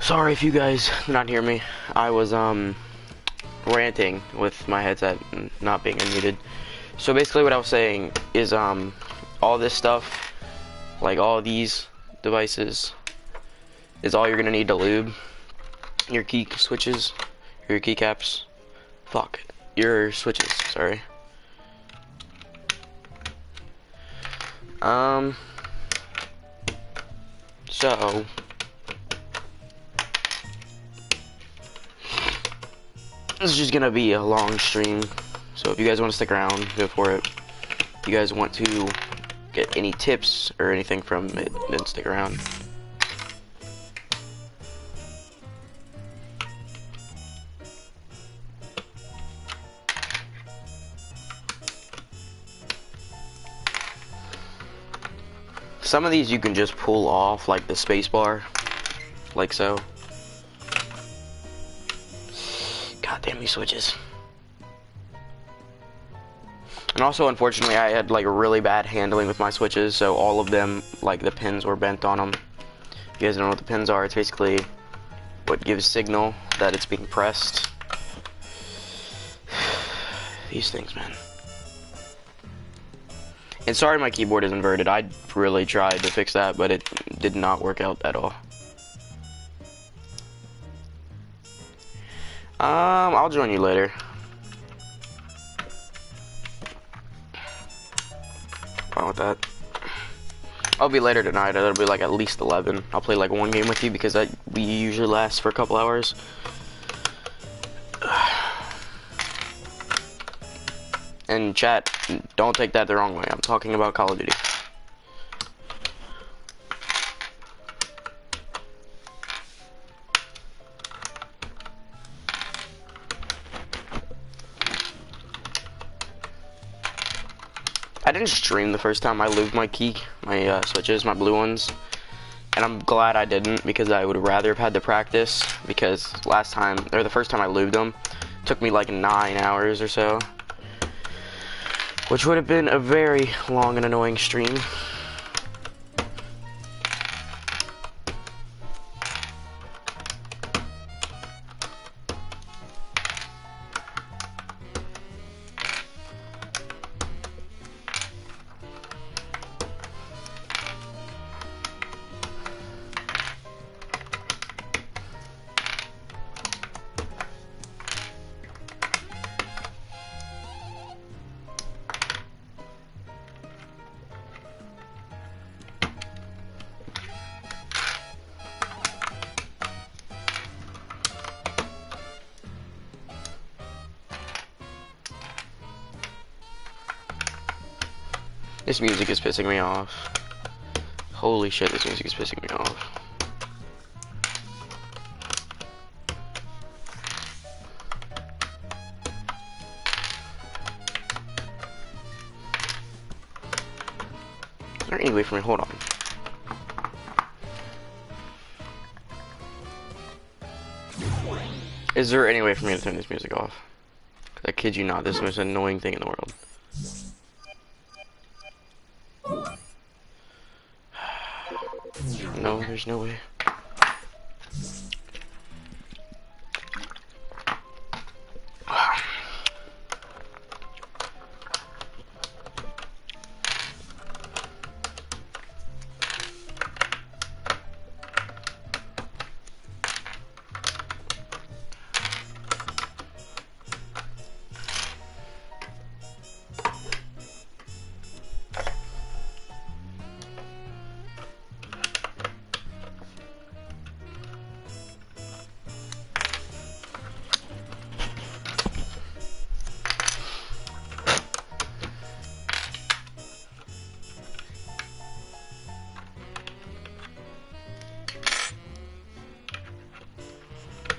Sorry if you guys did not hear me. I was ranting with my headset not being unmuted. So basically what I was saying is all this stuff, like all these devices, is all you're gonna need to lube. Your key switches, your keycaps, your switches, sorry. So this is just gonna be a long stream, so if you guys want to stick around, go for it. If you guys want to get any tips or anything from it, then stick around. Some of these you can just pull off, like the space bar, like so. God damn these switches. And also, unfortunately, I had like really bad handling with my switches, so all of them, like the pins were bent on them. If you guys don't know what the pins are, it's basically what gives signal that it's being pressed. These things, man. And sorry my keyboard is inverted. I really tried to fix that, but it did not work out at all. I'll join you later. Fine with that. I'll be later tonight. It'll be like at least 11. I'll play like one game with you because we usually last for a couple hours. And chat, don't take that the wrong way. I'm talking about Call of Duty. I didn't stream the first time I lubed my switches, my blue ones. And I'm glad I didn't, because I would rather have had the practice, because last time, or the first time I lubed them, took me like 9 hours or so. Which would have been a very long and annoying stream. This music is pissing me off. Holy shit, this music is pissing me off. Is there any way for me? Hold on. Is there any way for me to turn this music off? 'Cause I kid you not, this is the most annoying thing in the world. No, there's no way.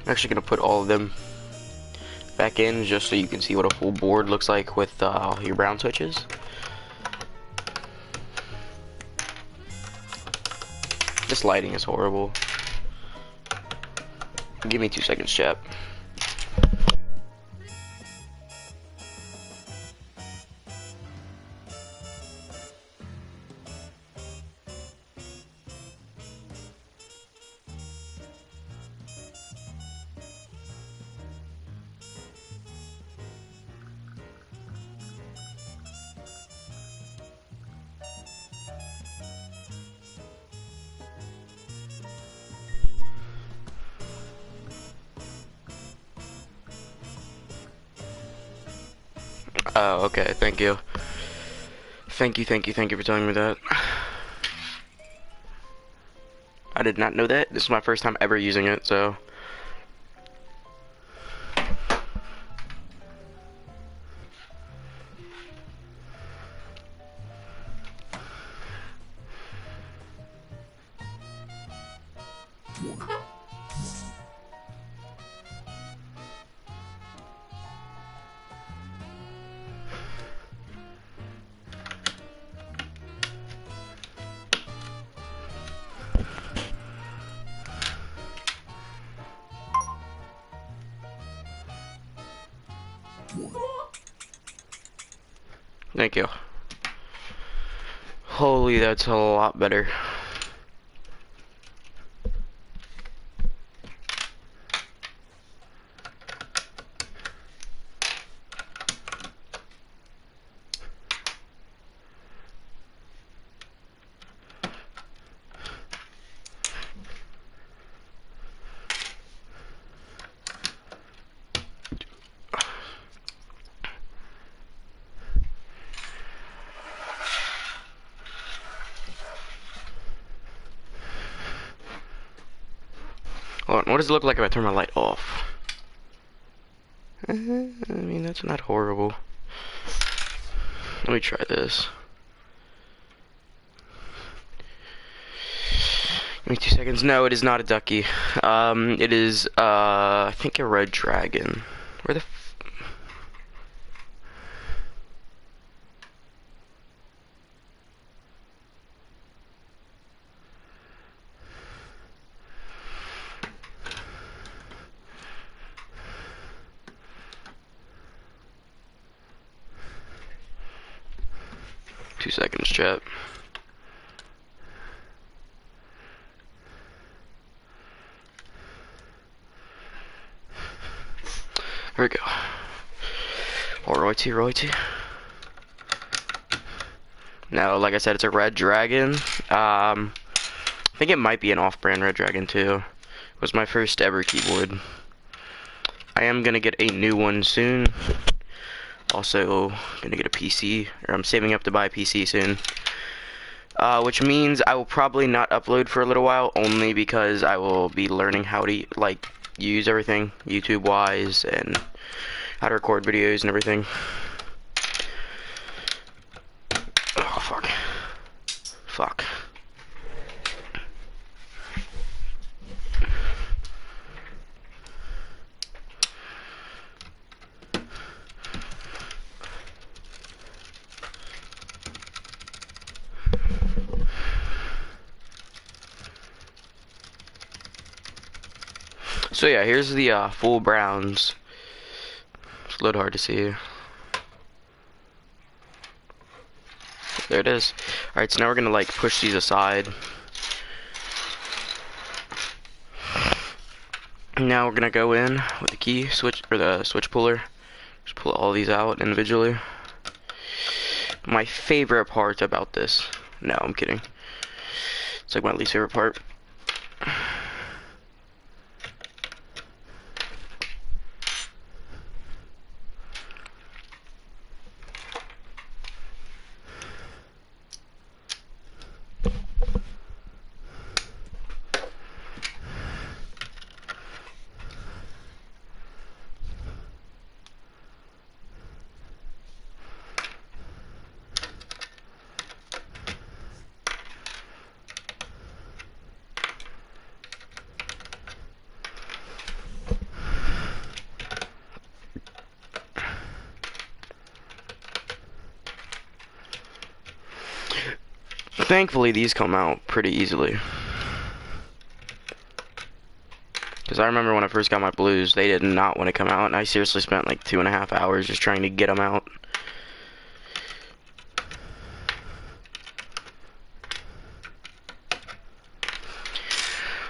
I'm actually gonna put all of them back in just so you can see what a full board looks like with your brown switches. This lighting is horrible. Give me 2 seconds, chat. Oh, okay, thank you. Thank you for telling me that. I did not know that. This is my first time ever using it, so... Thank you. Holy, that's a lot better. Hold on, what does it look like if I turn my light off? I mean, that's not horrible. Let me try this. Give me 2 seconds. No, it is not a ducky. It is, I think a red dragon. Where the 2 seconds, chat. Here we go. Oh, royalty. Now, like I said, it's a red dragon. I think it might be an off-brand red dragon too. It was my first ever keyboard. I am gonna get a new one soon. Also, gonna get a PC, or I'm saving up to buy a PC soon. Which means I will probably not upload for a little while, only because I will be learning how to, like, use everything, YouTube-wise, and how to record videos and everything. Oh, fuck. Fuck. So yeah, here's the full browns. It's a little hard to see. There it is. Alright, so now we're gonna like push these aside. Now we're gonna go in with the key switch, or the switch puller. Just pull all these out individually. My favorite part about this. No, I'm kidding. It's like my least favorite part. Thankfully, these come out pretty easily. Because I remember when I first got my blues, they did not want to come out, and I seriously spent like 2.5 hours just trying to get them out.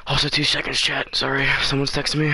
Also, 2 seconds, chat. Sorry, someone's texting me.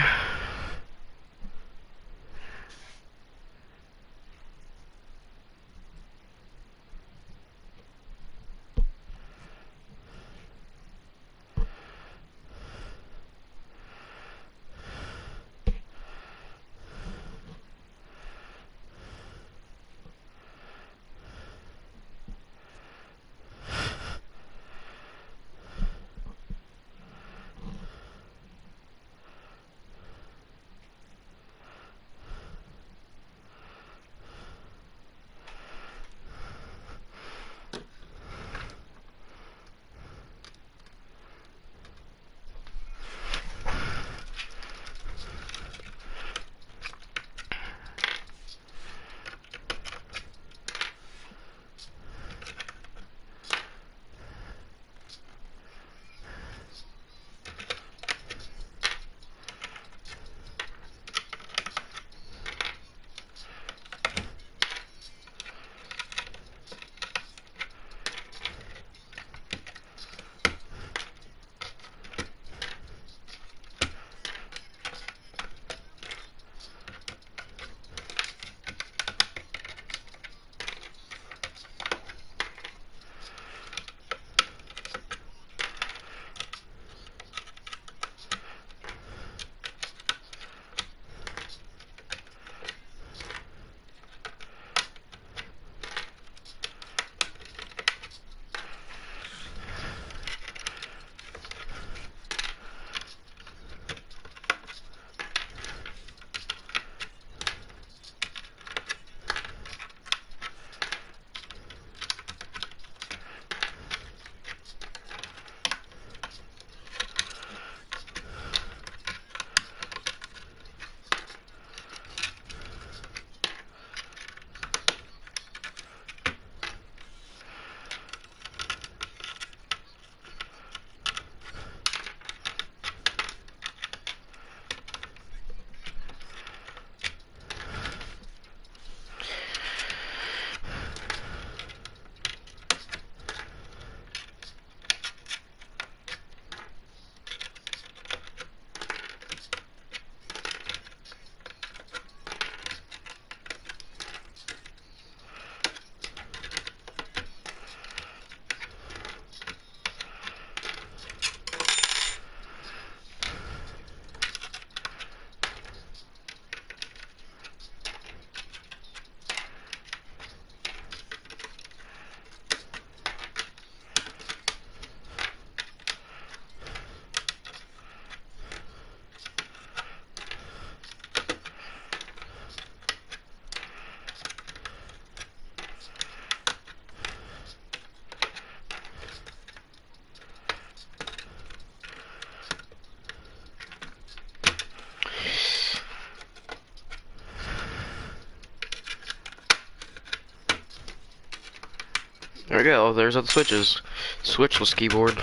There we go. There's all the switches. Switchless keyboard.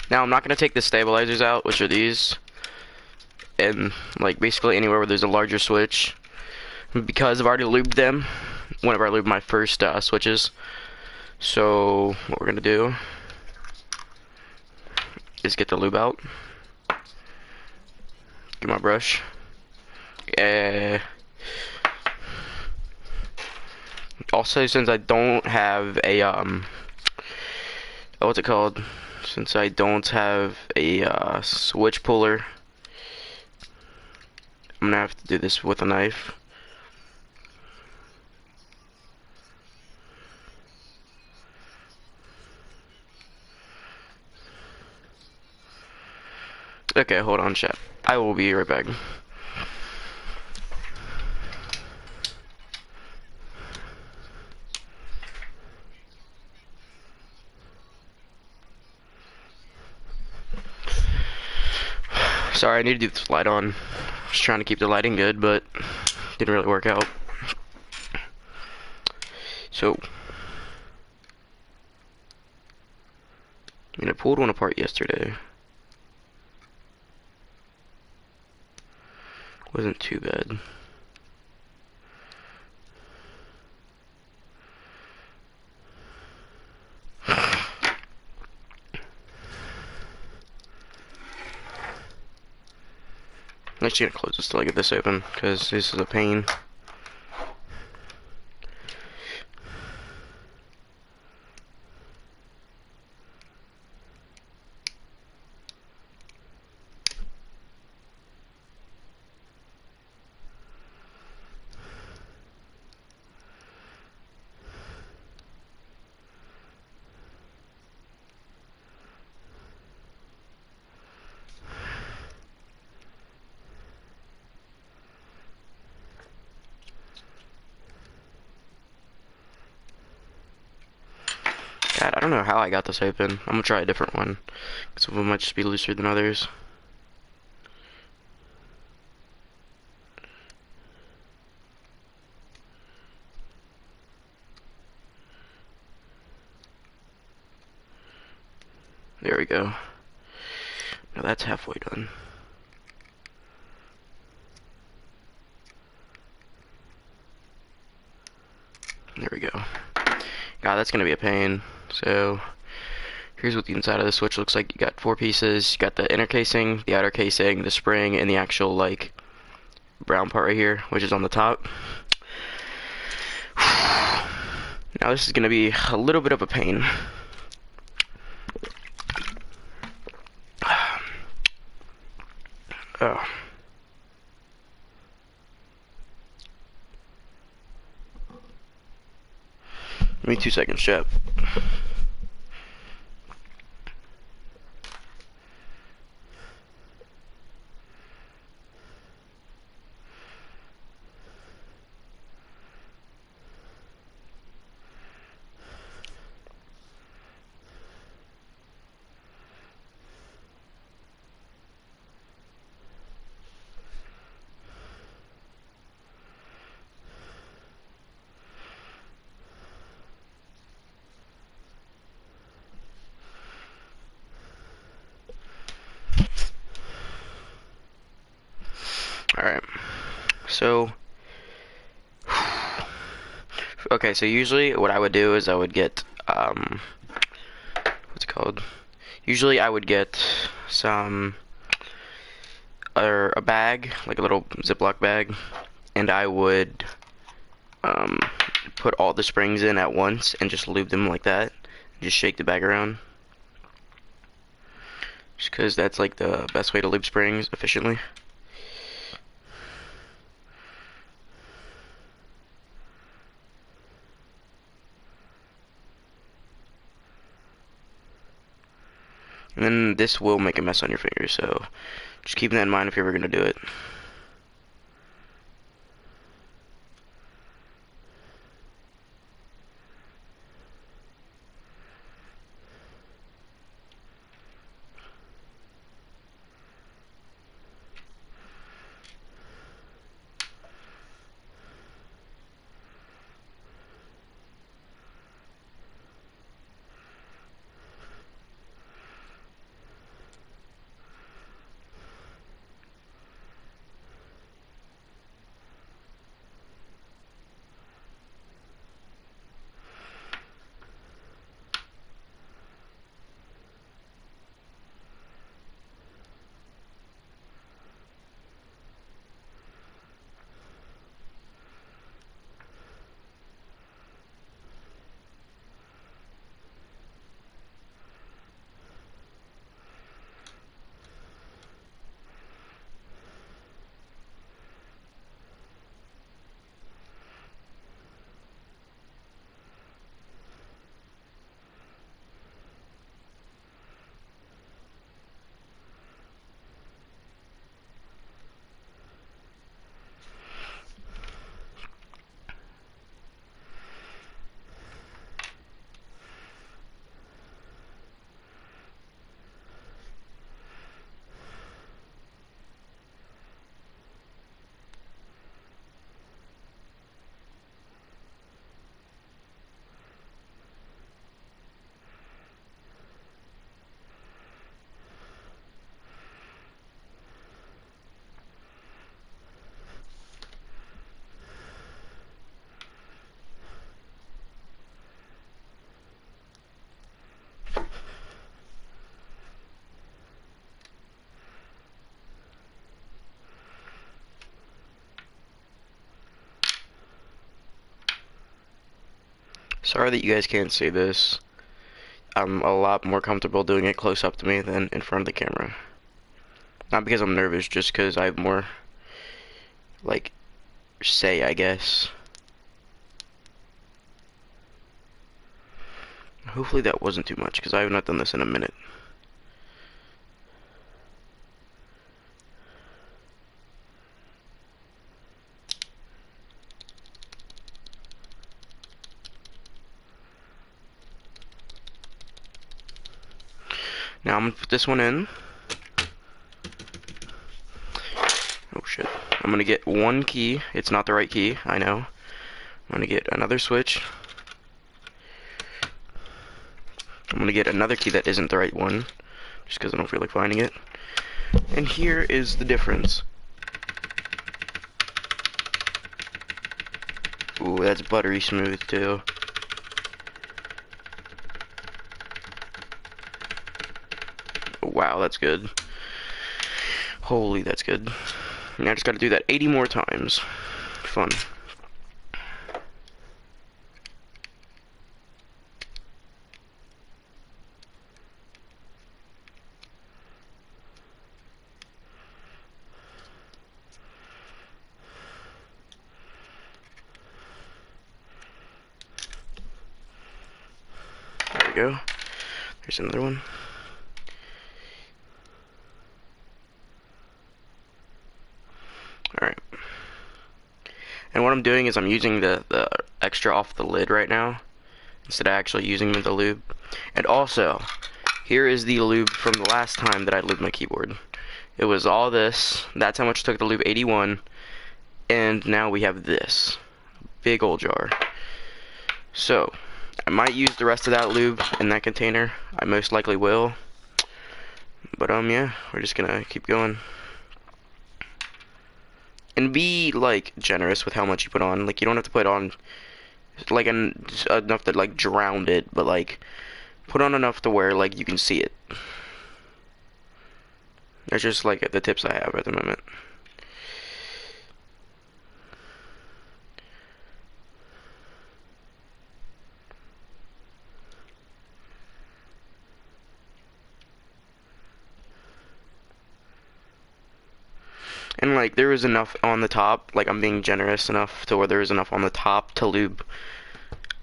Now I'm not gonna take the stabilizers out, which are these, and like basically anywhere where there's a larger switch, because I've already lubed them whenever I lubed my first switches. So what we're gonna do is get the lube out, get my brush, also since I don't have a what's it called? Since I don't have a switch puller, I'm gonna have to do this with a knife. Okay, hold on, chat. I will be right back. Sorry, I need to do this light on. I was trying to keep the lighting good, but didn't really work out. So, I mean, I pulled one apart yesterday. Wasn't too bad. I'm actually gonna close this till I get this open, because this is a pain. God, I don't know how I got this open. I'm gonna try a different one. Some of them might just be looser than others. There we go. Now that's halfway done. There we go. God, that's gonna be a pain. So, here's what the inside of the switch looks like. You got 4 pieces. You got the inner casing, the outer casing, the spring, and the actual, like, brown part right here, which is on the top. Now this is gonna be a little bit of a pain. Oh. Give me 2 seconds, chat. Alright. So, okay, so usually what I would do is I would get, what's it called? Usually I would get some, or a bag, like a little Ziploc bag, and I would, put all the springs in at once and just lube them like that. Just shake the bag around. Just because that's like the best way to lube springs efficiently. And then this will make a mess on your fingers, so just keep that in mind if you're ever going to do it. Sorry that you guys can't see this. I'm a lot more comfortable doing it close up to me than in front of the camera. Not because I'm nervous, just because I have more, like, say, I guess. Hopefully that wasn't too much, because I have not done this in a minute. Now I'm gonna put this one in. Oh shit. I'm gonna get one key. It's not the right key, I know. I'm gonna get another switch. I'm gonna get another key that isn't the right one, just because I don't feel like finding it. And here is the difference. Ooh, that's buttery smooth too. Wow, that's good. Holy, that's good. Now I just gotta do that 80 more times. Fun. There we go. There's another one. Alright. And what I'm doing is I'm using the extra off the lid right now, instead of actually using the lube. And also, here is the lube from the last time that I lubed my keyboard. It was all this. That's how much it took to lube 81. And now we have this. Big old jar. So, I might use the rest of that lube in that container. I most likely will. But yeah, we're just gonna keep going. And be, like, generous with how much you put on. Like, you don't have to put on, like, enough to, like, drown it. But, like, put on enough to where, like, you can see it. That's just, like, the tips I have at the moment. And, like, there was enough on the top. Like, I'm being generous enough to where there is enough on the top to lube.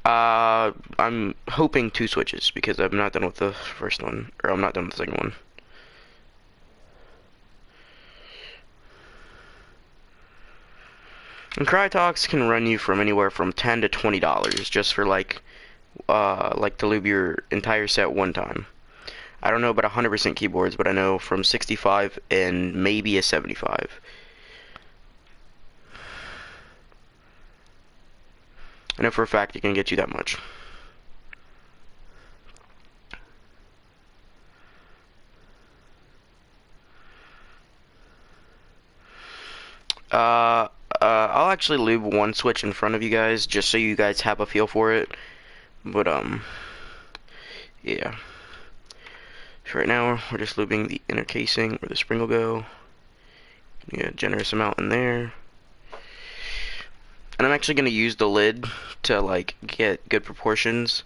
I'm hoping 2 switches, because I'm not done with the first one. Or I'm not done with the second one. And Crytox can run you from anywhere from $10 to $20 just for, like to lube your entire set one time. I don't know about 100% keyboards, but I know from 65 and maybe a 75. I know for a fact it can get you that much. I'll actually lube one switch in front of you guys, just so you guys have a feel for it. But, yeah. So right now, we're just lubing the inner casing where the spring will go. Get a generous amount in there. And I'm actually going to use the lid to, like, get good proportions.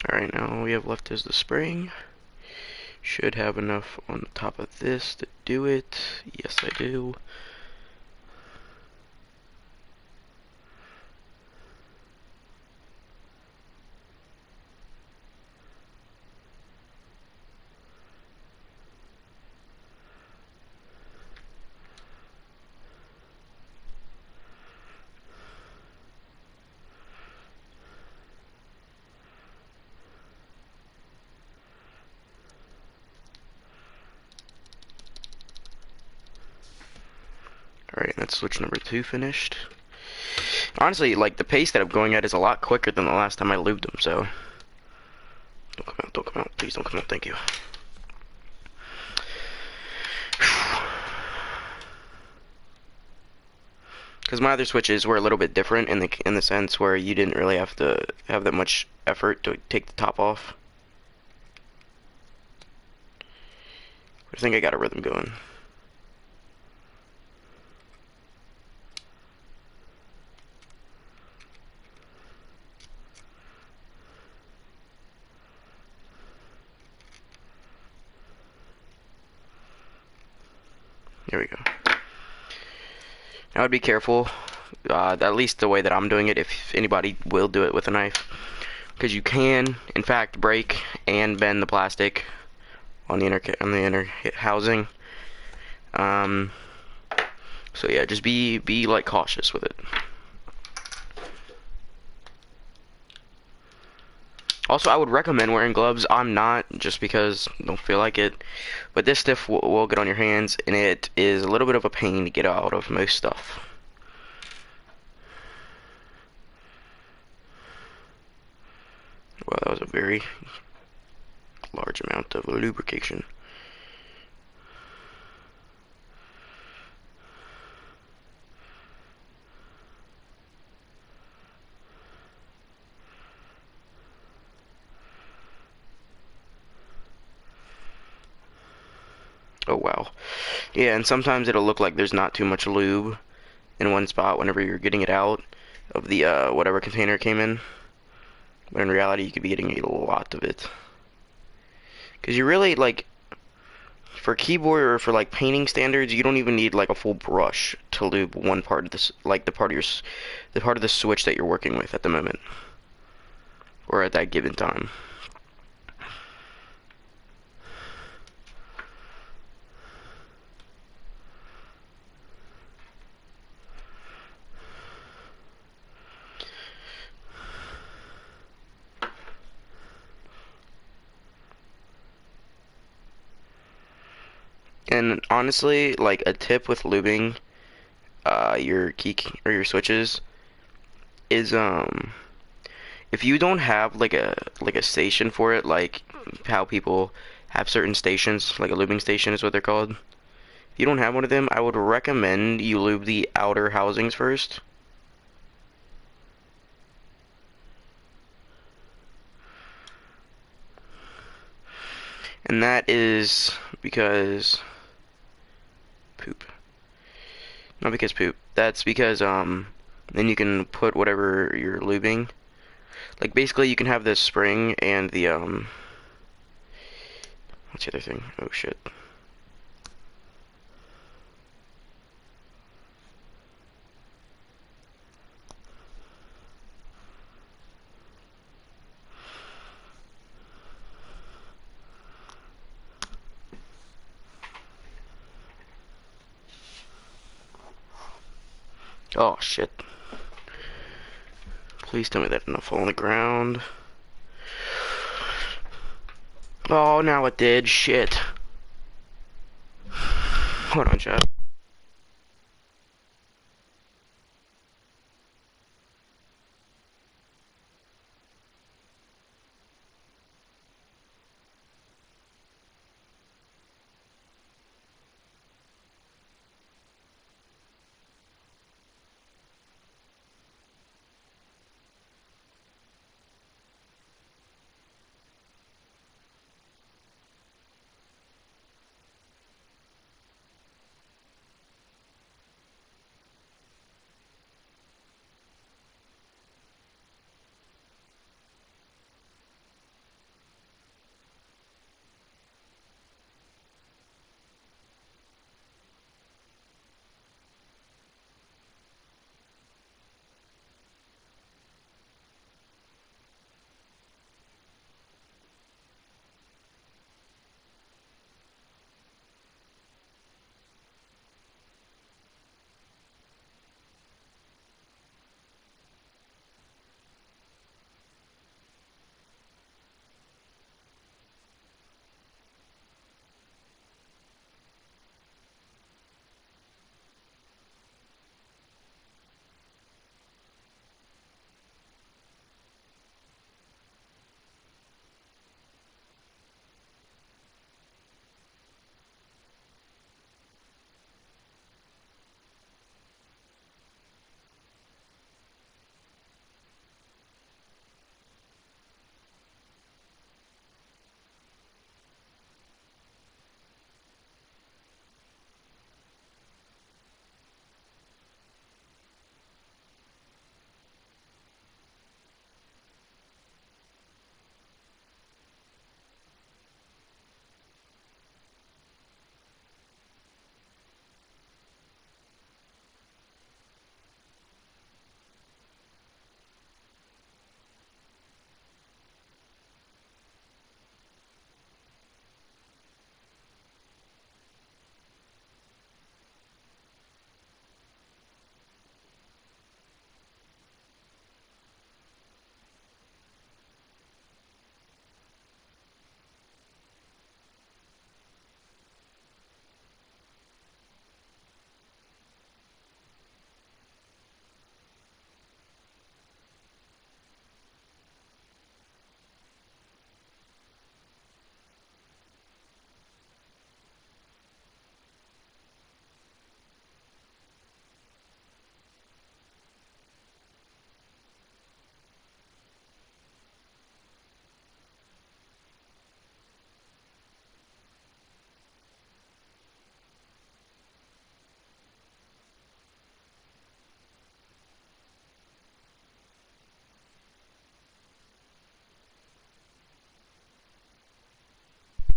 Alright, now all we have left is the spring. Should have enough on the top of this to do it. Yes, I do. Alright, that's switch number 2 finished. Honestly, like, the pace that I'm going at is a lot quicker than the last time I lubed them, so. please don't come up. Thank you. Because my other switches were a little bit different in the sense where you didn't really have to have that much effort to take the top off. I think I got a rhythm going. There we go. Now I'd be careful, at least the way that I'm doing it, if anybody will do it with a knife. Because you can, in fact, break and bend the plastic on the inner housing. So yeah, just be like cautious with it. Also, I would recommend wearing gloves. I'm not, just because I don't feel like it. But this stuff will get on your hands, and it is a little bit of a pain to get out of most stuff. Well, that was a very large amount of lubrication. Oh wow. Yeah, and sometimes it'll look like there's not too much lube in one spot whenever you're getting it out of the whatever container it came in. But in reality, you could be getting a lot of it. Because you really, like, for keyboard or for like painting standards, you don't even need like a full brush to lube one part of this, like the part of the switch that you're working with at the moment, or at that given time. And honestly, like a tip with lubing your key or your switches is if you don't have like a station for it, like how people have certain stations, like a lubing station is what they're called. If you don't have one of them, I would recommend you lube the outer housings first. And that is because poop. Not because poop. That's because then you can put whatever you're lubing. Like basically you can have this spring and the what's the other thing? Oh shit. Oh shit. Please tell me that didn't fall on the ground. Oh, now it did. Shit. Hold on, chat.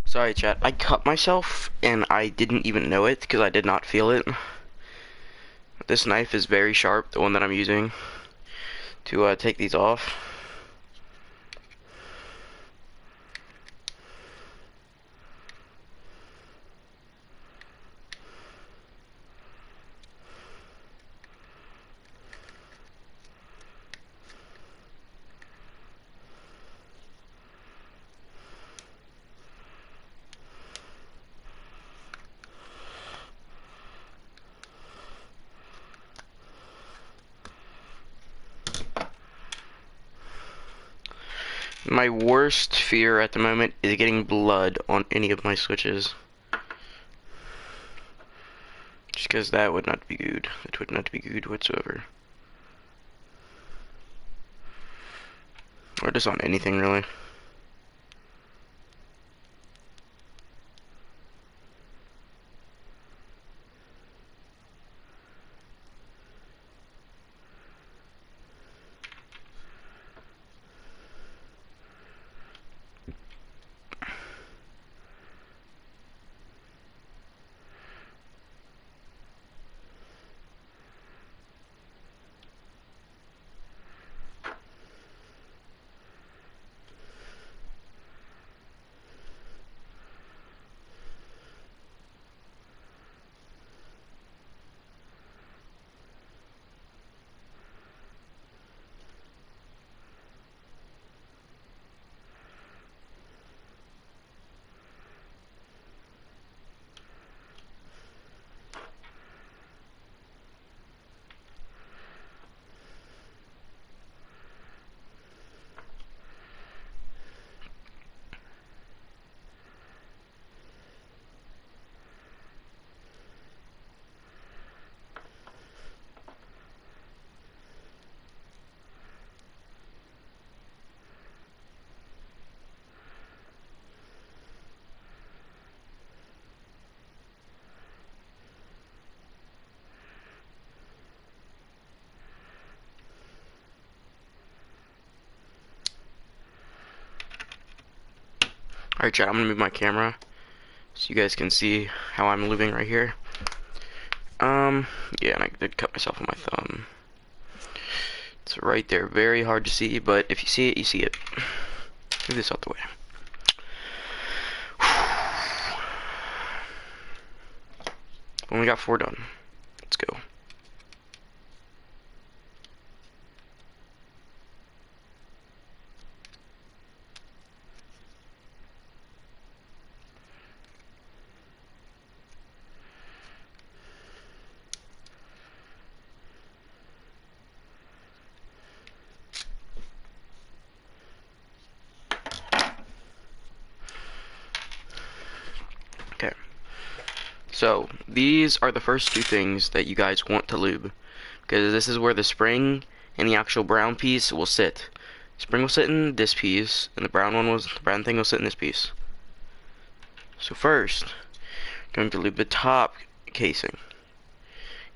Sorry, chat. I cut myself, and I didn't even know it, because I did not feel it. This knife is very sharp, the one that I'm using to take these off. My worst fear at the moment is getting blood on any of my switches. Just because that would not be good. It would not be good whatsoever. Or just on anything, really. Alright, chat, I'm gonna move my camera so you guys can see how I'm living right here. Yeah, and I did cut myself on my thumb. It's right there, very hard to see, but if you see it, you see it. Move this out the way. Only got 4 done. Let's go. Okay. So, these are the first 2 things that you guys want to lube, because this is where the spring and the actual brown piece will sit. Spring will sit in this piece, and the brown thing will sit in this piece. So first, going to lube the top casing.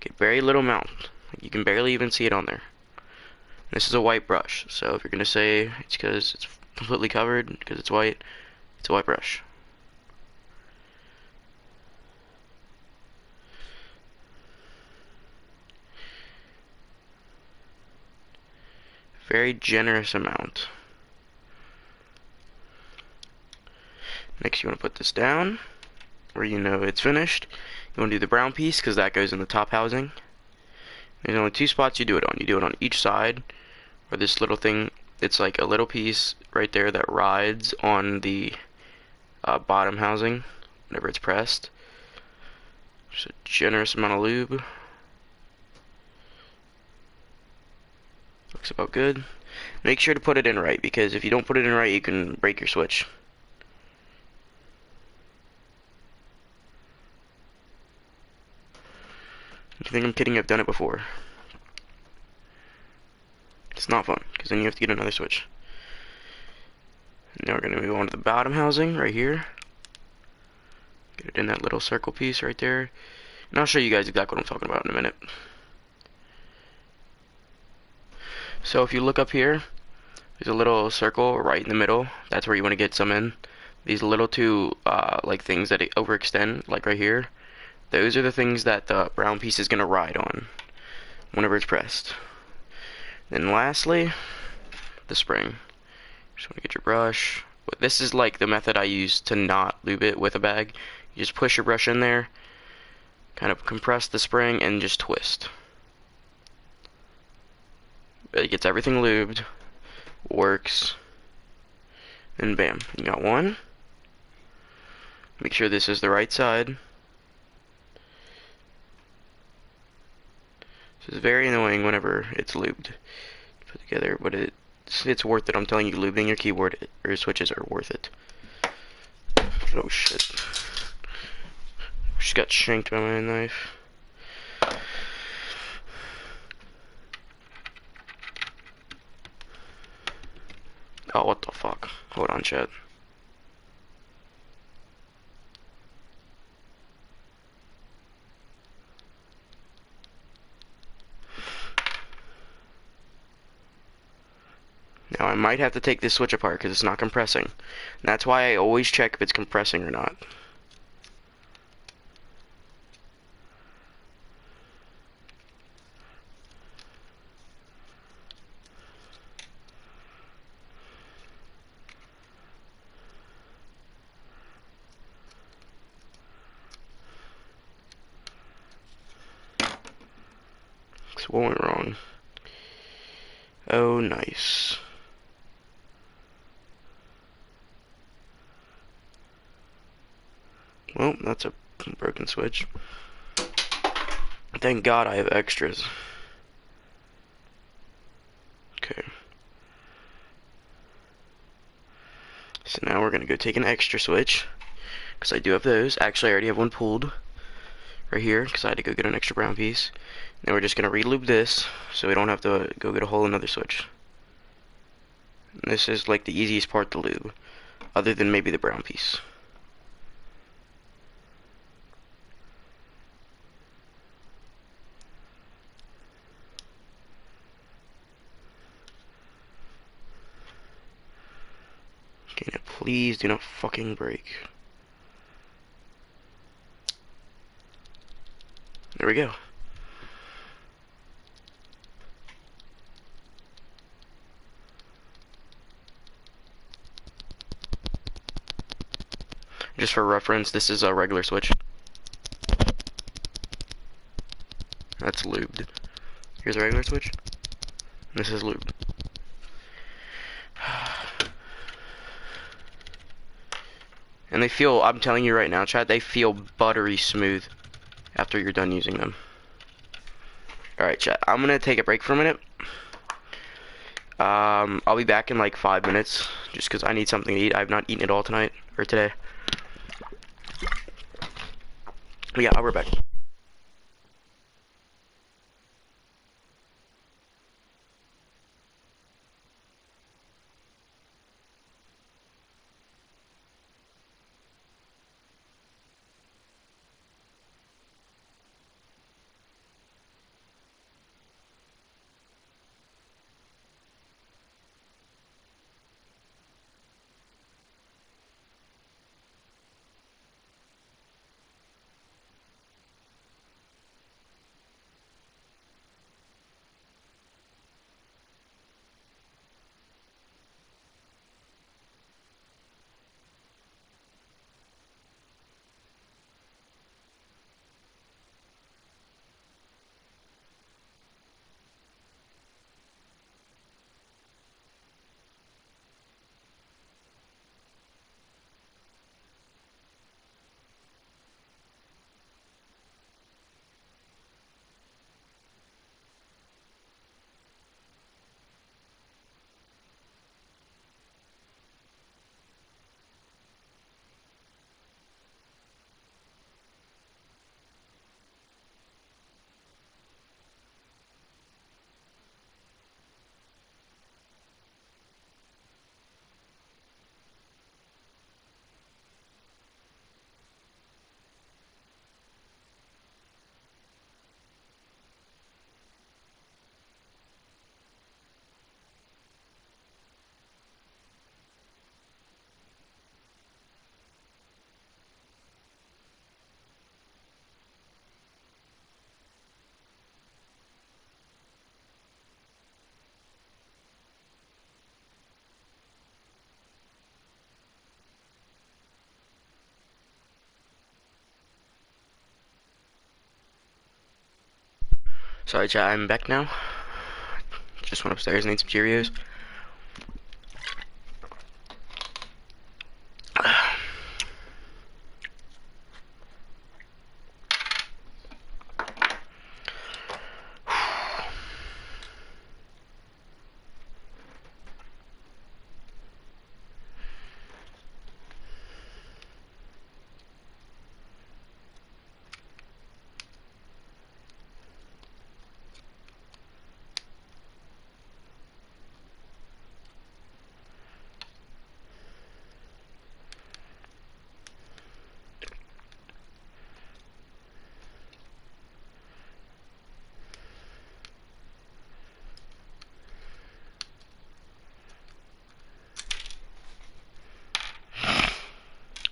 Okay, very little amount. You can barely even see it on there. This is a white brush, so if you're gonna say it's because it's completely covered, because it's white, it's a white brush. Very generous amount. Next, you want to put this down where you know it's finished. You want to do the brown piece because that goes in the top housing. There's only 2 spots you do it on. You do it on each side, or this little thing. It's like a little piece right there that rides on the bottom housing whenever it's pressed. Just a generous amount of lube. Looks about good. Make sure to put it in right, because if you don't put it in right, you can break your switch. If you think I'm kidding, I've done it before. It's not fun, because then you have to get another switch. Now we're going to move on to the bottom housing right here. Get it in that little circle piece right there. And I'll show you guys exactly what I'm talking about in a minute. So if you look up here, there's a little circle right in the middle. That's where you want to get some in. These little two like things that overextend, like right here, those are the things that the brown piece is gonna ride on whenever it's pressed. Then lastly, the spring. Just want to get your brush. This is like the method I use to not lube it with a bag. You just push your brush in there, kind of compress the spring, and just twist. It gets everything lubed, works, and bam, you got one. Make sure this is the right side. This is very annoying whenever it's lubed to put together, but it's worth it. I'm telling you, lubing your keyboard or your switches are worth it. Oh shit. Just got shanked by my knife. Oh, what the fuck? Hold on, chat. Now I might have to take this switch apart because it's not compressing. And that's why I always check if it's compressing or not. So what went wrong? Oh, nice. Well, that's a broken switch. Thank God I have extras. Okay. So now we're gonna go take an extra switch, because I do have those. Actually, I already have one pulled right here, because I had to go get an extra brown piece. Now we're just gonna re-lube this, so we don't have to go get a whole another switch. And this is like the easiest part to lube, other than maybe the brown piece. Okay, now please do not fucking break. There we go. Just for reference, this is a regular switch. That's lubed. Here's a regular switch. This is lubed. And they feel, I'm telling you right now, chat, they feel buttery smooth after you're done using them. Alright, chat, I'm gonna take a break for a minute. I'll be back in like 5 minutes, just because I need something to eat. I have not eaten at all tonight, or today. But yeah, I'll be back. Sorry, chat, I'm back now. Just went upstairs and ate some Cheerios.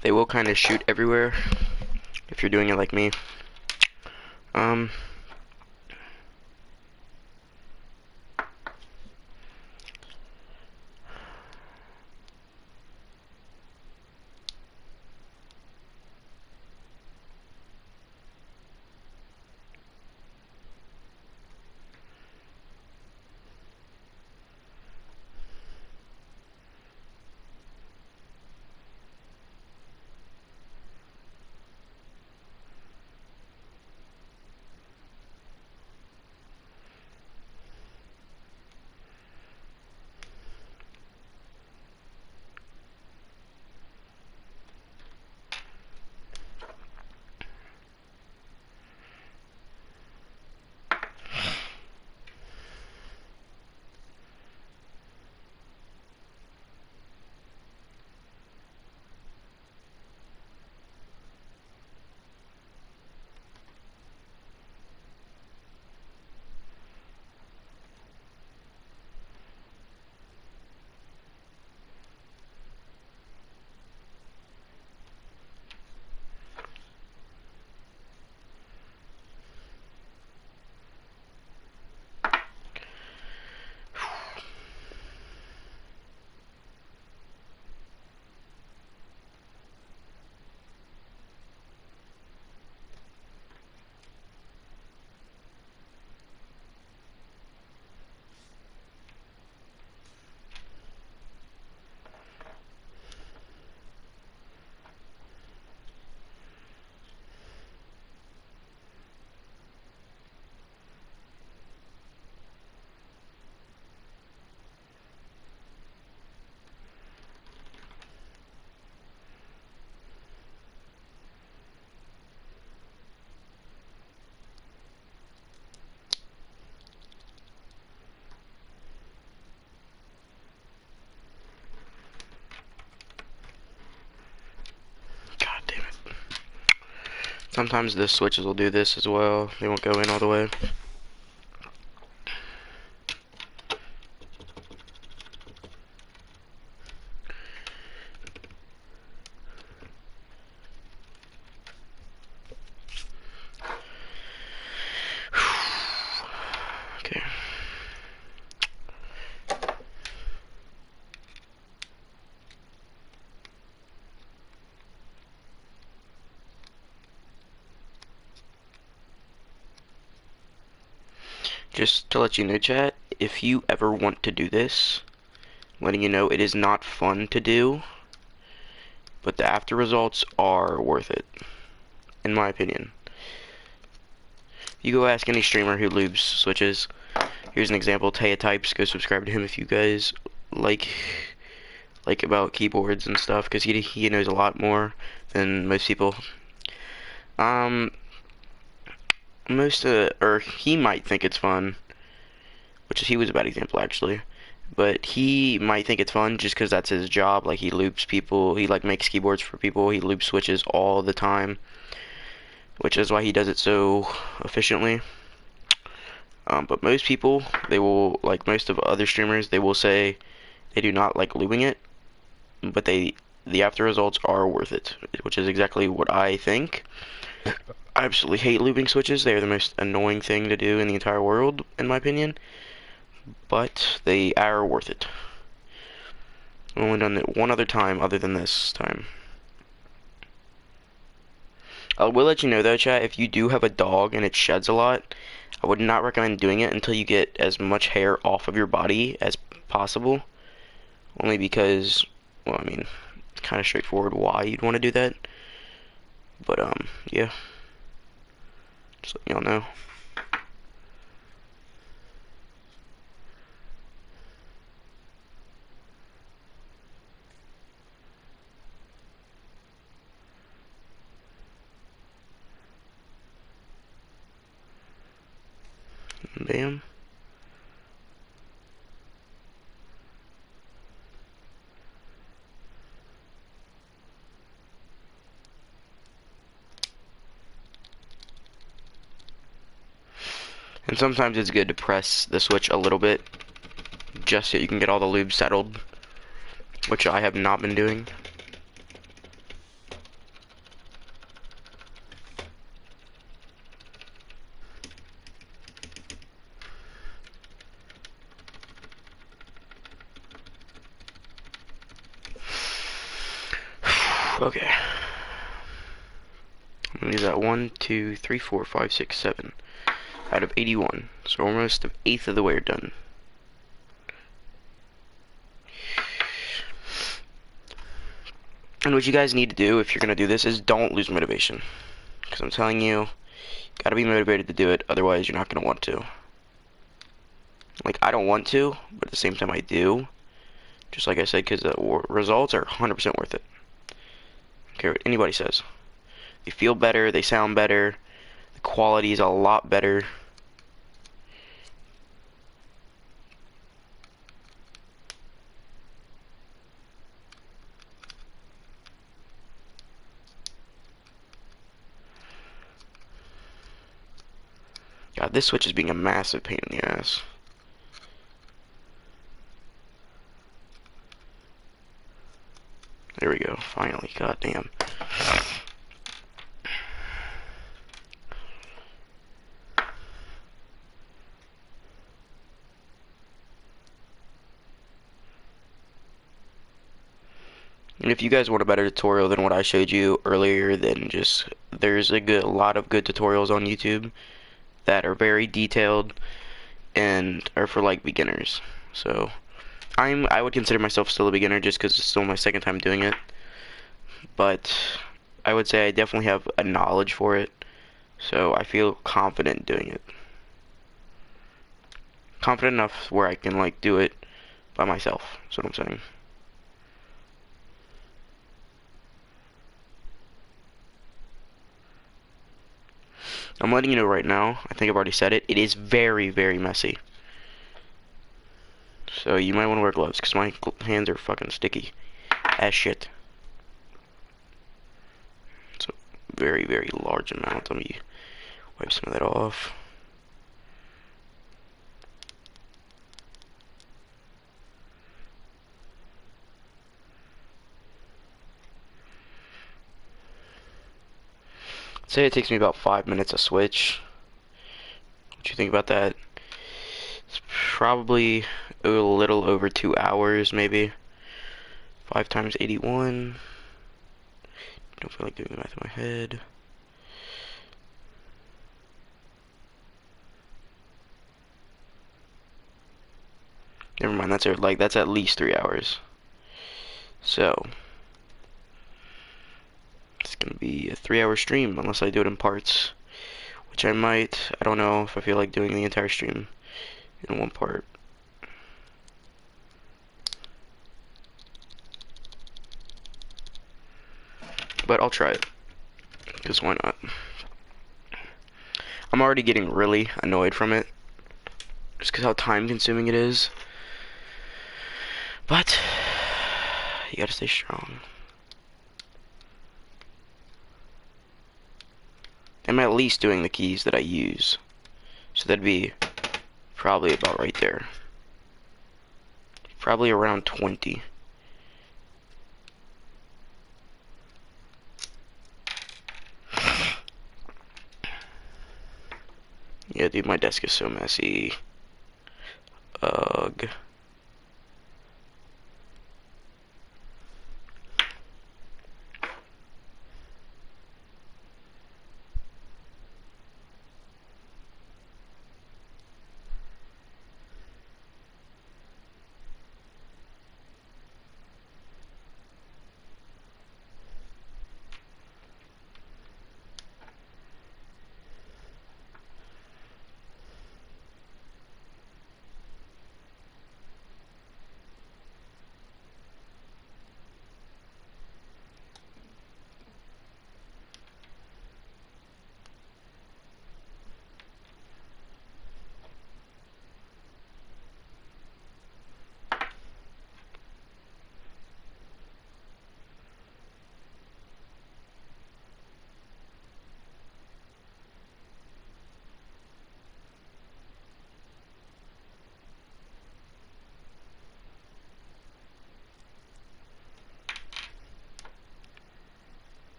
They will kind of shoot everywhere if you're doing it like me. Um, God damn it. Sometimes the switches will do this as well. They won't go in all the way. Okay. Just to let you know, chat, if you ever want to do this, letting you know it is not fun to do, but the after results are worth it, in my opinion. You go ask any streamer who lubes switches. Here's an example. Taya Types. Go subscribe to him if you guys like about keyboards and stuff, because he knows a lot more than most people. Or he might think it's fun, which he was a bad example actually. But he might think it's fun just because that's his job. Like, he loops people. He like makes keyboards for people. He loops switches all the time, which is why he does it so efficiently. But most people, they will, like most of other streamers, they will say they do not like lubing it, but the after results are worth it, which is exactly what I think. I absolutely hate lubing switches. They are the most annoying thing to do in the entire world, in my opinion. But they are worth it. I've only done it one other time other than this time. I will let you know though, chat, if you do have a dog and it sheds a lot, I would not recommend doing it until you get as much hair off of your body as possible. Only because, well, I mean, it's kind of straightforward why you'd want to do that. But, yeah. Just let y'all know. Bam. And sometimes it's good to press the switch a little bit, just so you can get all the lube settled, which I have not been doing. Okay. I'm gonna use that 1, 2, 3, 4, 5, 6, 7 out of 81. So almost an eighth of the way done. And what you guys need to do if you're gonna do this is don't lose motivation. Because I'm telling you, you gotta be motivated to do it, otherwise you're not gonna want to. Like, I don't want to, but at the same time I do. Just like I said, because the results are 100% worth it. I don't care what anybody says. They feel better, they sound better, the quality is a lot better. God, this switch is being a massive pain in the ass. There we go, finally, goddamn. And if you guys want a better tutorial than what I showed you earlier, then just, there's a lot of good tutorials on YouTube that are very detailed and are for like beginners. So I would consider myself still a beginner just because it's still my second time doing it. But I would say I definitely have a knowledge for it. So I feel confident doing it. Confident enough where I can like do it by myself. That's what I'm saying. I'm letting you know right now, I think I've already said it, it is very, very messy. So you might want to wear gloves, because my hands are fucking sticky as shit. It's a very, very large amount. Let me wipe some of that off. Say it takes me about 5 minutes to switch. What you think about that? It's probably a little over 2 hours, maybe. 5 times 81. Don't feel like doing the math in my head. Never mind, that's at least 3 hours. So it's gonna be a 3-hour stream unless I do it in parts, which I might. I don't know if I feel like doing the entire stream in one part. But I'll try it, because why not? I'm already getting really annoyed from it, just because how time consuming it is. But you gotta stay strong. I'm at least doing the keys that I use. So that'd be probably about right there. Probably around 20. Yeah, dude, my desk is so messy. Ugh.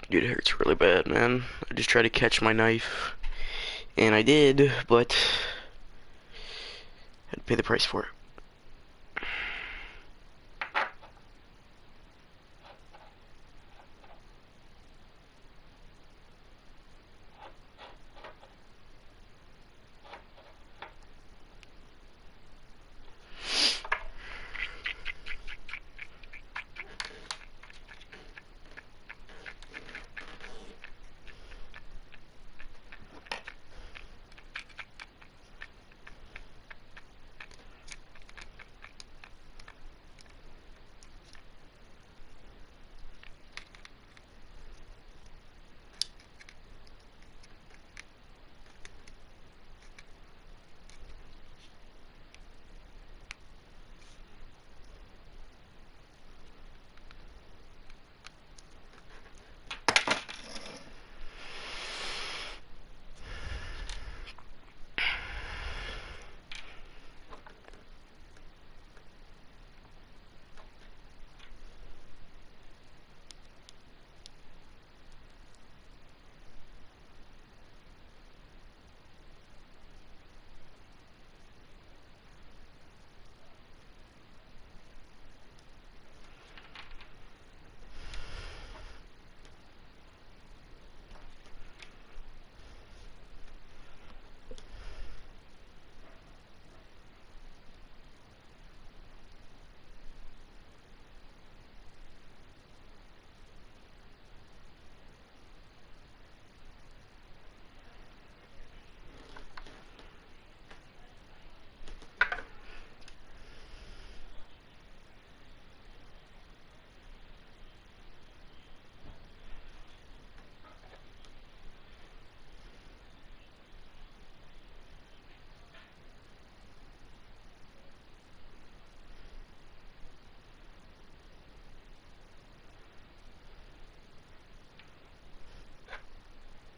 Dude, it hurts really bad, man. I just tried to catch my knife, and I did, but I had to pay the price for it.